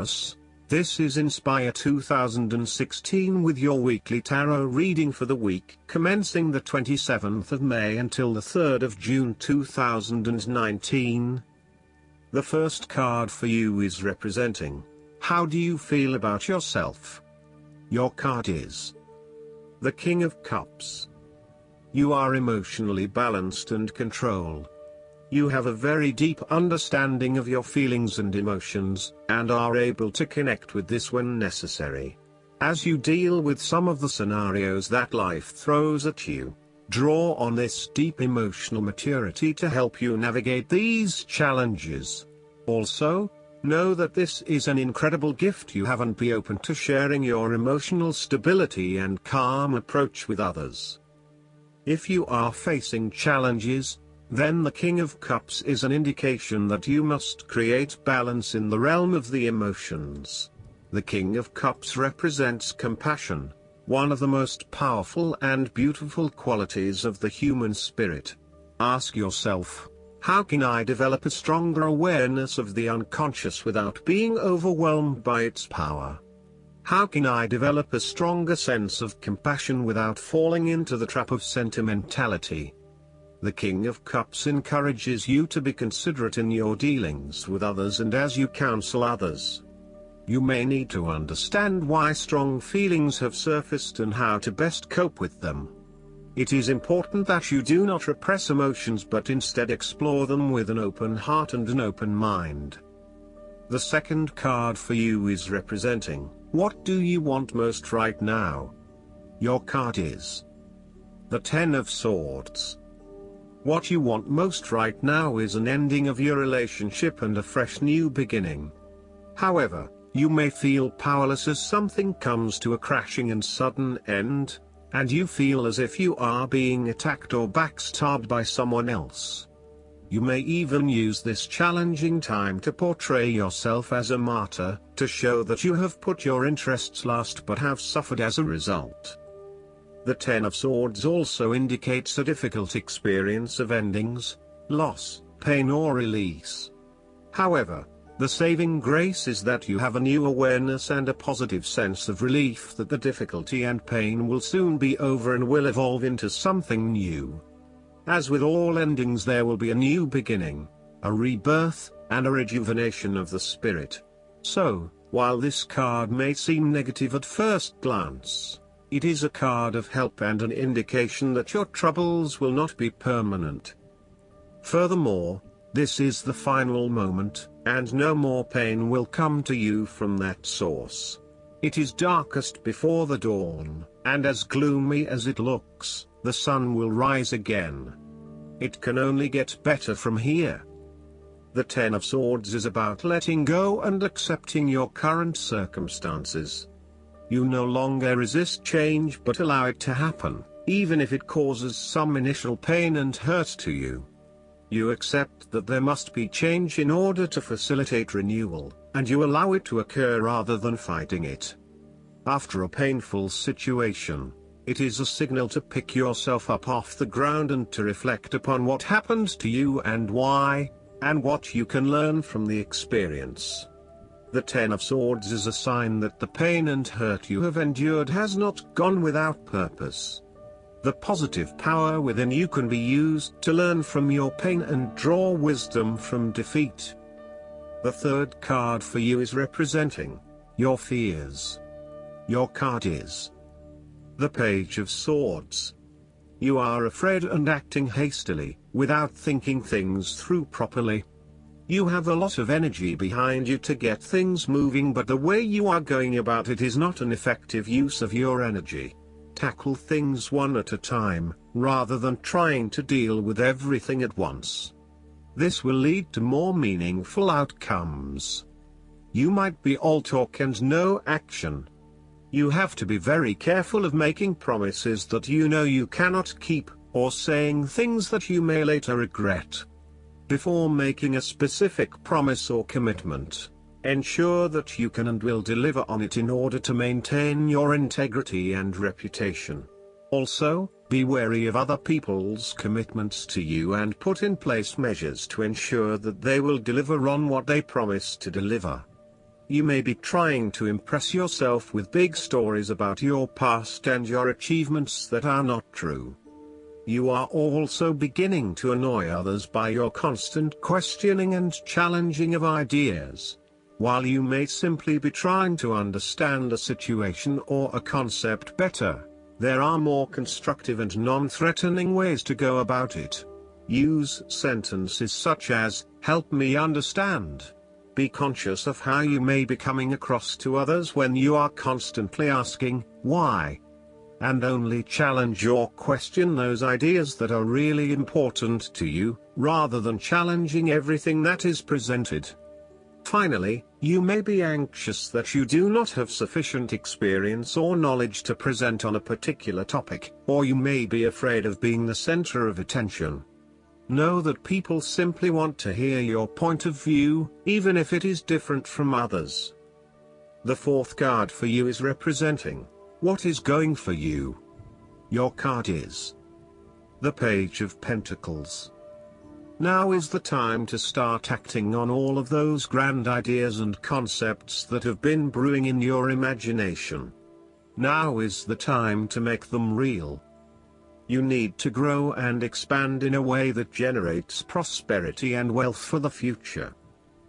Taurus. This is Inspire 2016 with your weekly tarot reading for the week commencing the 27th of May until the 3rd of June 2019. The first card for you is representing, how do you feel about yourself? Your card is the King of Cups. You are emotionally balanced and controlled. You have a very deep understanding of your feelings and emotions, and are able to connect with this when necessary. As you deal with some of the scenarios that life throws at you, draw on this deep emotional maturity to help you navigate these challenges. Also, know that this is an incredible gift you have, and be open to sharing your emotional stability and calm approach with others. If you are facing challenges, then the King of Cups is an indication that you must create balance in the realm of the emotions. The King of Cups represents compassion, one of the most powerful and beautiful qualities of the human spirit. Ask yourself, how can I develop a stronger awareness of the unconscious without being overwhelmed by its power? How can I develop a stronger sense of compassion without falling into the trap of sentimentality? The King of Cups encourages you to be considerate in your dealings with others and as you counsel others. You may need to understand why strong feelings have surfaced and how to best cope with them. It is important that you do not repress emotions but instead explore them with an open heart and an open mind. The second card for you is representing, what do you want most right now? Your card is the Ten of Swords. What you want most right now is an ending of your relationship and a fresh new beginning. However, you may feel powerless as something comes to a crashing and sudden end, and you feel as if you are being attacked or backstabbed by someone else. You may even use this challenging time to portray yourself as a martyr, to show that you have put your interests last but have suffered as a result. The Ten of Swords also indicates a difficult experience of endings, loss, pain or release. However, the saving grace is that you have a new awareness and a positive sense of relief that the difficulty and pain will soon be over and will evolve into something new. As with all endings, there will be a new beginning, a rebirth, and a rejuvenation of the spirit. So, while this card may seem negative at first glance, it is a card of help and an indication that your troubles will not be permanent. Furthermore, this is the final moment, and no more pain will come to you from that source. It is darkest before the dawn, and as gloomy as it looks, the sun will rise again. It can only get better from here. The Ten of Swords is about letting go and accepting your current circumstances. You no longer resist change but allow it to happen, even if it causes some initial pain and hurt to you. You accept that there must be change in order to facilitate renewal, and you allow it to occur rather than fighting it. After a painful situation, it is a signal to pick yourself up off the ground and to reflect upon what happened to you and why, and what you can learn from the experience. The Ten of Swords is a sign that the pain and hurt you have endured has not gone without purpose. The positive power within you can be used to learn from your pain and draw wisdom from defeat. The third card for you is representing your fears. Your card is the Page of Swords. You are afraid and acting hastily, without thinking things through properly. You have a lot of energy behind you to get things moving, but the way you are going about it is not an effective use of your energy. Tackle things one at a time, rather than trying to deal with everything at once. This will lead to more meaningful outcomes. You might be all talk and no action. You have to be very careful of making promises that you know you cannot keep, or saying things that you may later regret. Before making a specific promise or commitment, ensure that you can and will deliver on it in order to maintain your integrity and reputation. Also, be wary of other people's commitments to you and put in place measures to ensure that they will deliver on what they promise to deliver. You may be trying to impress yourself with big stories about your past and your achievements that are not true. You are also beginning to annoy others by your constant questioning and challenging of ideas. While you may simply be trying to understand a situation or a concept better, there are more constructive and non-threatening ways to go about it. Use sentences such as, "Help me understand." Be conscious of how you may be coming across to others when you are constantly asking, "Why?" And only challenge or question those ideas that are really important to you, rather than challenging everything that is presented. Finally, you may be anxious that you do not have sufficient experience or knowledge to present on a particular topic, or you may be afraid of being the center of attention. Know that people simply want to hear your point of view, even if it is different from others. The fourth card for you is representing what is going for you. Your card is the Page of Pentacles. Now is the time to start acting on all of those grand ideas and concepts that have been brewing in your imagination. Now is the time to make them real. You need to grow and expand in a way that generates prosperity and wealth for the future.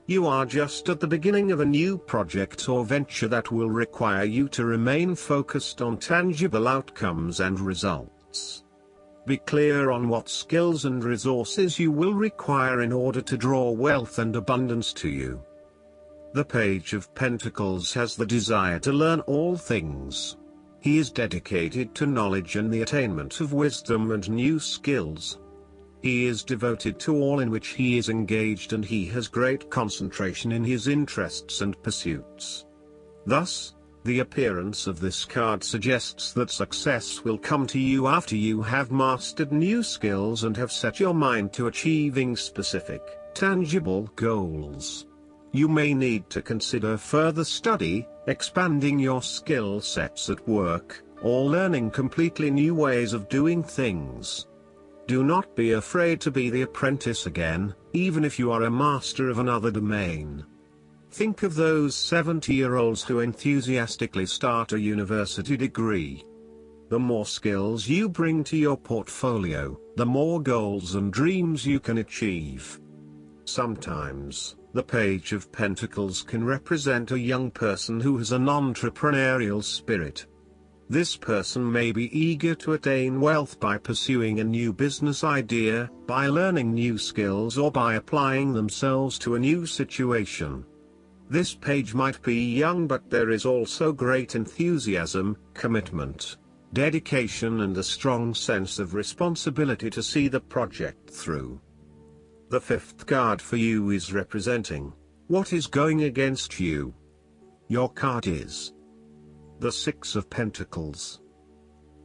You are just at the beginning of a new project or venture that will require you to remain focused on tangible outcomes and results. Be clear on what skills and resources you will require in order to draw wealth and abundance to you. The Page of Pentacles has the desire to learn all things. He is dedicated to knowledge and the attainment of wisdom and new skills. He is devoted to all in which he is engaged, and he has great concentration in his interests and pursuits. Thus, the appearance of this card suggests that success will come to you after you have mastered new skills and have set your mind to achieving specific, tangible goals. You may need to consider further study, expanding your skill sets at work, or learning completely new ways of doing things. Do not be afraid to be the apprentice again, even if you are a master of another domain. Think of those 70-year-olds who enthusiastically start a university degree. The more skills you bring to your portfolio, the more goals and dreams you can achieve. Sometimes, the Page of Pentacles can represent a young person who has an entrepreneurial spirit. This person may be eager to attain wealth by pursuing a new business idea, by learning new skills, or by applying themselves to a new situation. This page might be young, but there is also great enthusiasm, commitment, dedication, and a strong sense of responsibility to see the project through. The fifth card for you is representing what is going against you. Your card is the Six of Pentacles.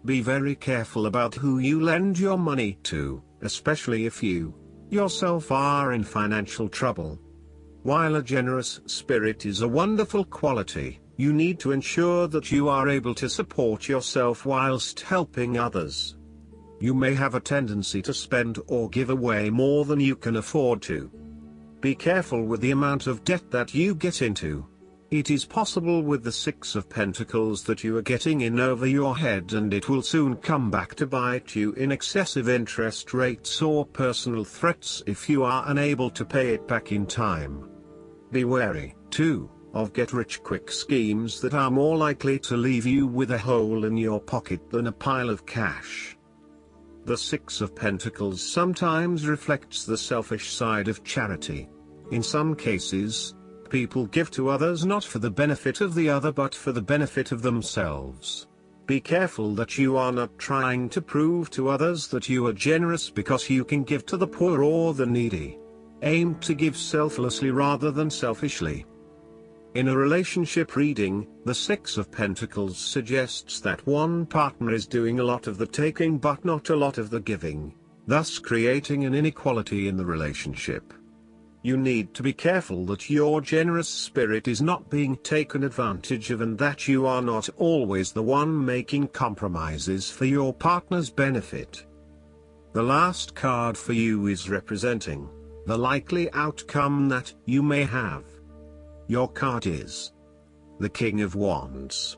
Be very careful about who you lend your money to, especially if you yourself are in financial trouble. While a generous spirit is a wonderful quality, you need to ensure that you are able to support yourself whilst helping others. You may have a tendency to spend or give away more than you can afford to. Be careful with the amount of debt that you get into. It is possible with the Six of Pentacles that you are getting in over your head, and it will soon come back to bite you in excessive interest rates or personal threats if you are unable to pay it back in time. Be wary, too, of get-rich-quick schemes that are more likely to leave you with a hole in your pocket than a pile of cash. The Six of Pentacles sometimes reflects the selfish side of charity. In some cases, people give to others not for the benefit of the other but for the benefit of themselves. Be careful that you are not trying to prove to others that you are generous because you can give to the poor or the needy. Aim to give selflessly rather than selfishly. In a relationship reading, the Six of Pentacles suggests that one partner is doing a lot of the taking but not a lot of the giving, thus creating an inequality in the relationship. You need to be careful that your generous spirit is not being taken advantage of and that you are not always the one making compromises for your partner's benefit. The last card for you is representing the likely outcome that you may have. Your card is the King of Wands.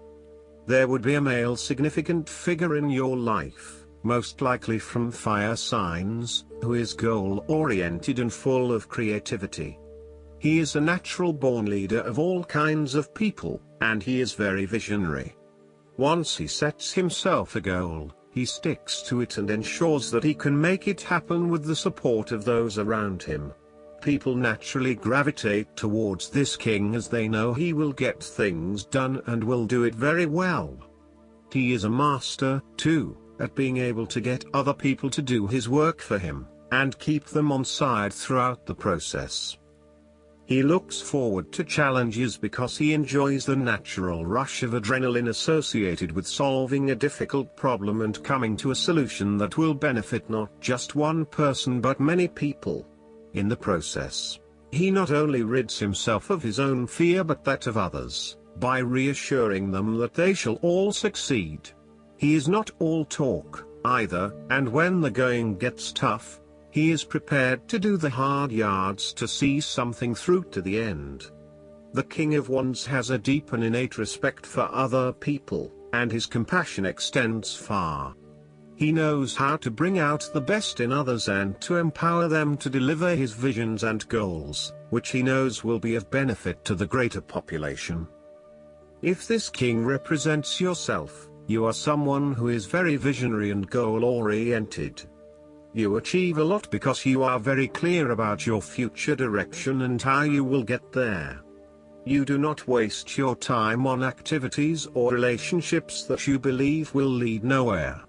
There would be a male significant figure in your life, most likely from fire signs, who is goal-oriented and full of creativity. He is a natural-born leader of all kinds of people, and he is very visionary. Once he sets himself a goal, he sticks to it and ensures that he can make it happen with the support of those around him. People naturally gravitate towards this king as they know he will get things done and will do it very well. He is a master, too, at being able to get other people to do his work for him, and keep them on side throughout the process. He looks forward to challenges because he enjoys the natural rush of adrenaline associated with solving a difficult problem and coming to a solution that will benefit not just one person but many people. In the process, he not only rids himself of his own fear but that of others, by reassuring them that they shall all succeed. He is not all talk, either, and when the going gets tough, he is prepared to do the hard yards to see something through to the end. The King of Wands has a deep and innate respect for other people, and his compassion extends far. He knows how to bring out the best in others and to empower them to deliver his visions and goals, which he knows will be of benefit to the greater population. If this king represents yourself, you are someone who is very visionary and goal-oriented. You achieve a lot because you are very clear about your future direction and how you will get there. You do not waste your time on activities or relationships that you believe will lead nowhere.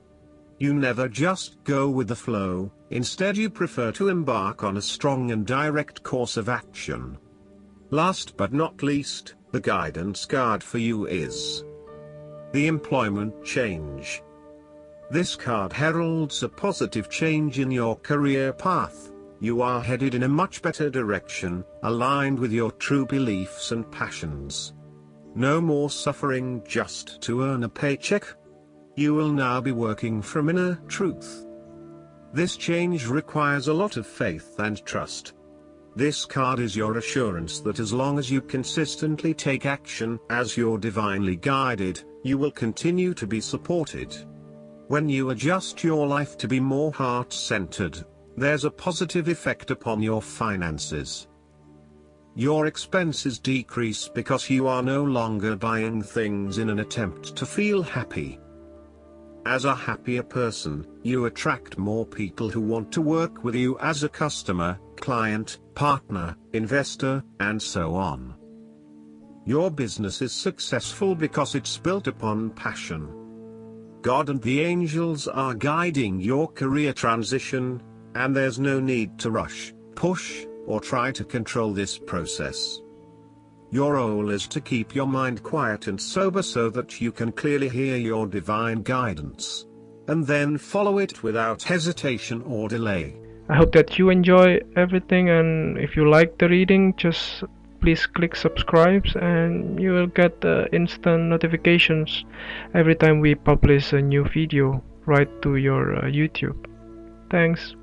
You never just go with the flow, instead you prefer to embark on a strong and direct course of action. Last but not least, the guidance card for you is the Employment Change. This card heralds a positive change in your career path. You are headed in a much better direction, aligned with your true beliefs and passions. No more suffering just to earn a paycheck. You will now be working from inner truth. This change requires a lot of faith and trust. This card is your assurance that as long as you consistently take action as you're divinely guided, you will continue to be supported. When you adjust your life to be more heart-centered, there's a positive effect upon your finances. Your expenses decrease because you are no longer buying things in an attempt to feel happy. As a happier person, you attract more people who want to work with you as a customer, client, partner, investor, and so on. Your business is successful because it's built upon passion. God and the angels are guiding your career transition, and there's no need to rush, push, or try to control this process. Your role is to keep your mind quiet and sober so that you can clearly hear your divine guidance, and then follow it without hesitation or delay. I hope that you enjoy everything, and if you like the reading, just please click subscribe and you will get instant notifications every time we publish a new video right to your YouTube. Thanks.